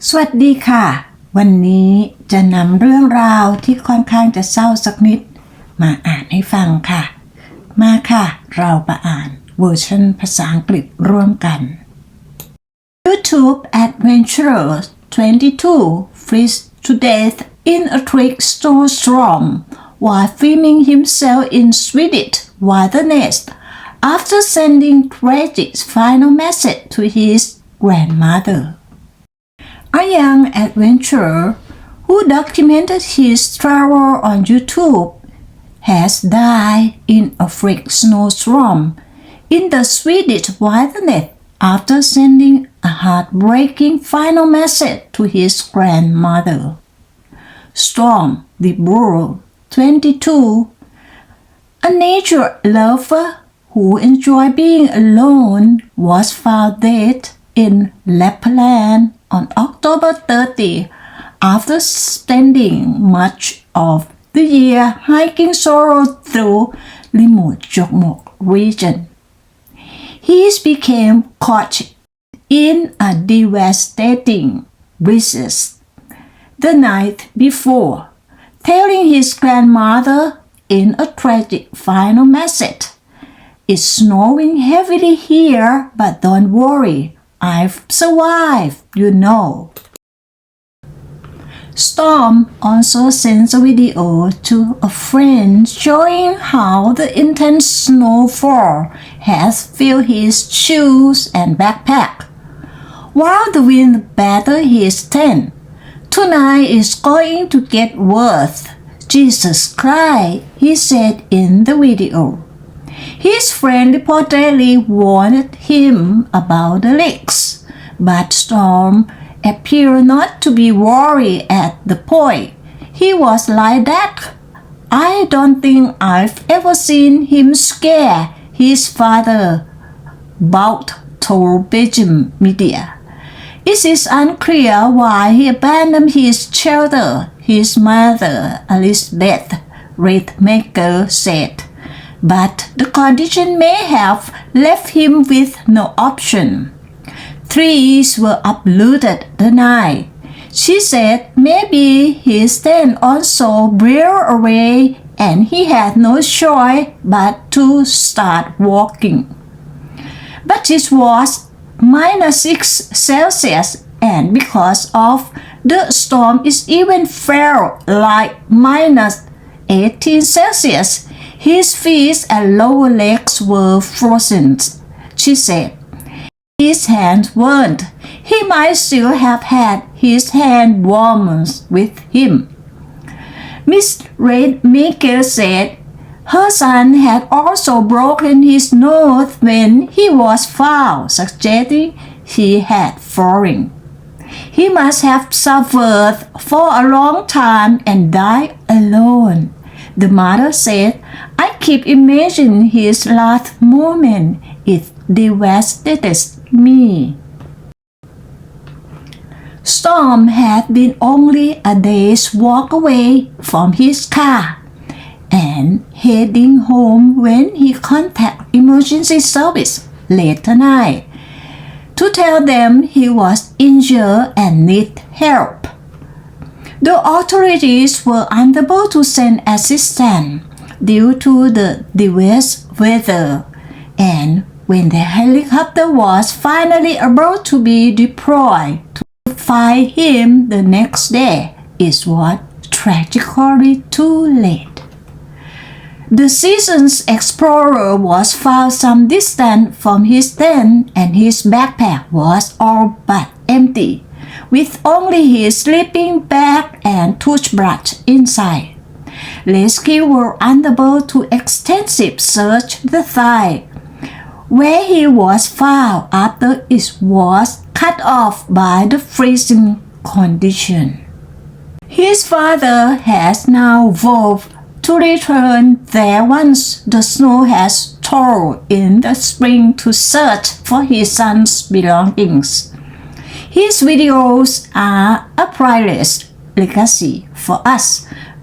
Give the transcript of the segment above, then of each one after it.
สวัสดีค่ะวันนี้จะนำเรื่องราวที่ค่อนข้างจะเศร้าสักนิดมาอ่านให้ฟังค่ะมาค่ะเรามาอ่านเวอร์ชันภาษาอังกฤษร่วมกัน YouTube adventurer 22 freeze to death in a trick snowstorm while filming himself in Swedish wilderness after sending tragic final message to his grandmother.A young adventurer who documented his travel on YouTube has died in a freak snowstorm in the Swedish wilderness after sending a heartbreaking final message to his grandmother. Storm the Bull, 22, a nature lover who enjoyed being alone, was found dead in Lapland.On October 30, after spending much of the year hiking solo through remote Jokmok region, he became caught in a devastating blizzard the night before, telling his grandmother in a tragic final message, "It's snowing heavily here, but don't worry.I've survived, you know. Storm also sends a video to a friend showing how the intense snowfall has filled his shoes and backpack. While the wind battered his tent, tonight is going to get worse. Jesus Christ, he said in the video.His friend reportedly warned him about the leaks, but Storm appeared not to be worried at the point. He was like that. I don't think I've ever seen him scare his father, Bout told Belgium media. It is unclear why he abandoned his shelter, his mother, Elizabeth Redmaker said.But the condition may have left him with no option. Trees were uprooted the night. She said maybe his tent also blew away and he had no choice but to start walking. But it was -6 Celsius and because of the storm it even felt like -18 Celsius.His feet and lower legs were frozen, she said. His hands weren't. He might still have had his hand warmers with him. Miss Redmaker said her son had also broken his nose when he was found, suggesting he had fallen. He must have suffered for a long time and died alone.The mother said, I keep imagining his last moment. It devastated me. Storm had been only a day's walk away from his car and heading home when he contacted emergency service late tonight to tell them he was injured and needed help.The authorities were unable to send assistance due to the diverse weather, and when the helicopter was finally able to be deployed to find him the next day, it was tragically too late. The season's explorer was found some distance from his tent, and his backpack was all but empty.With only his sleeping bag and toothbrush inside, rescue were unable to extensive search the site where he was found after it was cut off by the freezing condition. His father has now vowed to return there once the snow has thawed in the spring to search for his son's belongings.His videos are a priceless legacy for us,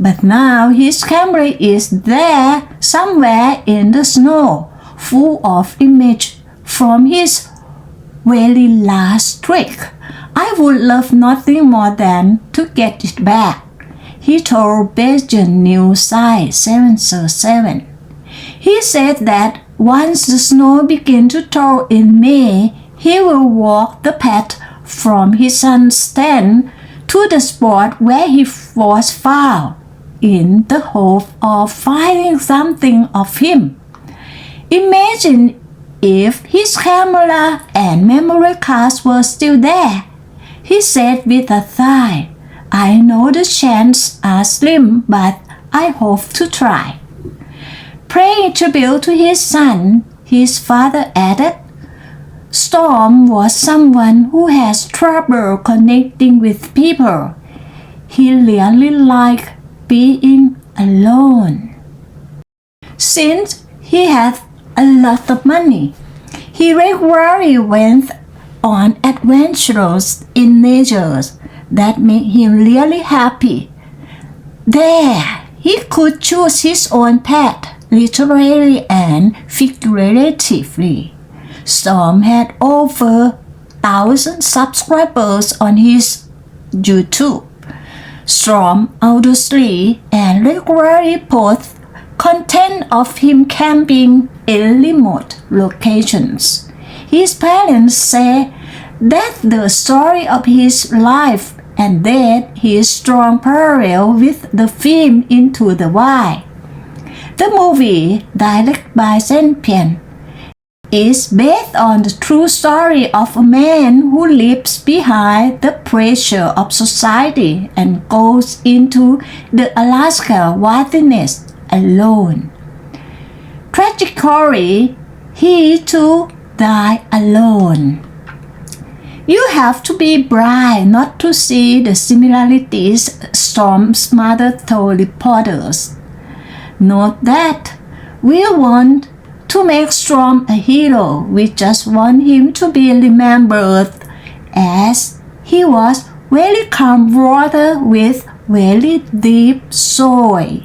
but now his camera is there somewhere in the snow, full of images from his very last trick. I would love nothing more than to get it back, he told Belgian news site 7/7. He said that once the snow begins to thaw in May, he will walk the path from his son's stand to the spot where he was found, in the hope of finding something of him. Imagine if his camera and memory cards were still there, he said with a sigh. I know the chances are slim, but I hope to try. Paying tribute to his son, his father added, Storm was someone who has trouble connecting with people. He really liked being alone. Since he had a lot of money, he regularly went on adventures in nature that made him really happy. There, he could choose his own path, literally and figuratively. Storm had over 1,000 subscribers on his YouTube. Storm outdoorsly and regularly posts content of him camping in remote locations. His parents say that the story of his life and that his strong parallel with the film Into the Wild. The movie, directed by Senpian, is based on the true story of a man who leaves behind the pressure of society and goes into the Alaska wilderness alone. Tragically, he too died alone. You have to be blind not to see the similarities, Storm's mother told reporters. Note that we want to make Storm a hero. We just want him to be remembered as he was very calm brother with very deep soul.